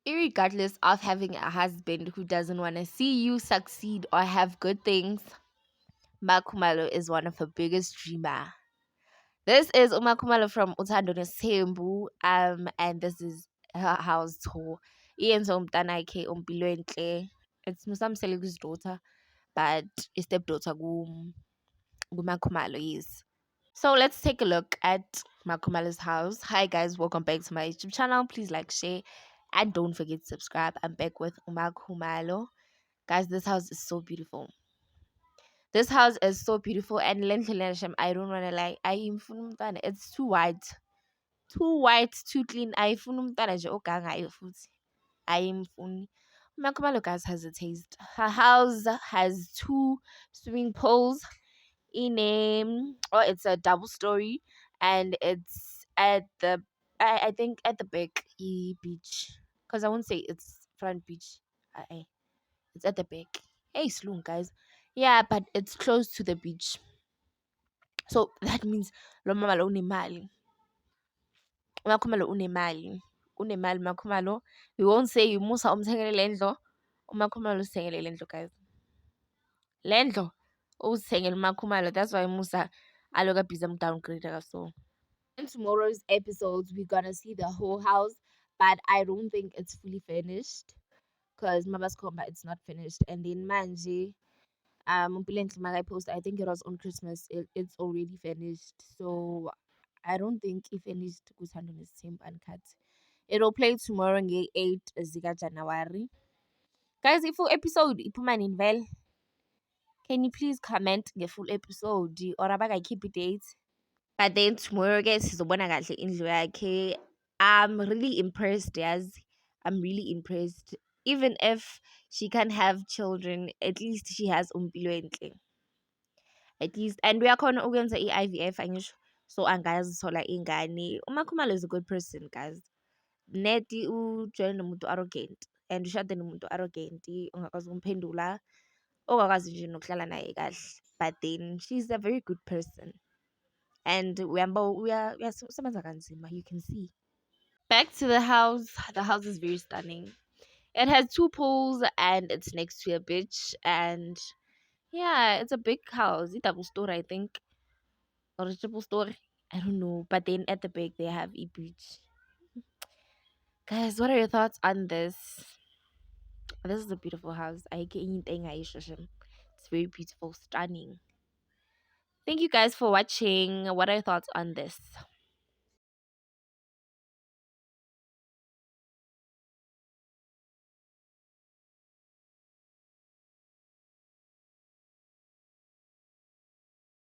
Irregardless of having a husband who doesn't want to see you succeed or have good things, Makumalo is one of her biggest dreamer. This is Umakumalo from Uthando Nesembu, and this is her house tour. Iyenze umntanakhe uMpilwenhle. It's Musamsele's daughter, but a stepdaughter Gumakumalo is. So let's take a look at Makumalo's house. Hi guys, welcome back to my YouTube channel. Please like, share, and don't forget to subscribe. I'm back with Umakumalo. Guys, this house is so beautiful. This house is so beautiful, and I don't wanna lie. It's too white. Too white, too clean. Ayimfuni. Makumalo guys has a taste. Her house has two swimming pools in a or it's a double story, and it's at the I think at the back beach, because I won't say it's front beach. I it's at the back. Hey sloon guys. Yeah, but it's close to the beach. So that means lo mama lo unemali. Umakhumalo unemali. Unemali Makhumalo. We won't say umusa umthengele lendlo. Umakhumalo usithengele lendlo guys. Lendlo uzithengele uMakhumalo. That's why Musa aloka busy downgrade so. In tomorrow's episodes, we're gonna see the whole house, but I don't think it's fully finished because Mabas Komba it's not finished. And then Manji, Mpileng Magai post, I think it was on Christmas. It's already finished, so I don't think it finished kusando the same uncut. It'll play tomorrow on 8 zika January. Guys, the full episode iphuma nini vele? Can you please comment the full episode or abaga keep it dates? But then tomorrow guys sizobona kahle indlu yakhe. I'm really impressed, yes. I'm really impressed. Even if she can't have children, at least she has Umpilwentle. At least, and uyakhona ukwenza i-IVF angisho, so angazithola ingane. Umakhumalo is a good person guys. Neti ujoyine nomuntu arrogant and ushade nomuntu arrogant ongakwazi ukumphendula, ongakwazi nje nokuhlala naye kahle. But then she's a very good person. And uyasebenza kanzima, you can see. Back to the house. The house is very stunning. It has two pools and it's next to a beach. And yeah, it's a big house. It's double story, I think. Or a triple story. I don't know. But then at the back, they have a beach. Guys, what are your thoughts on this? This is a beautiful house. It's very beautiful, stunning. Thank you guys for watching. What are your thoughts on this?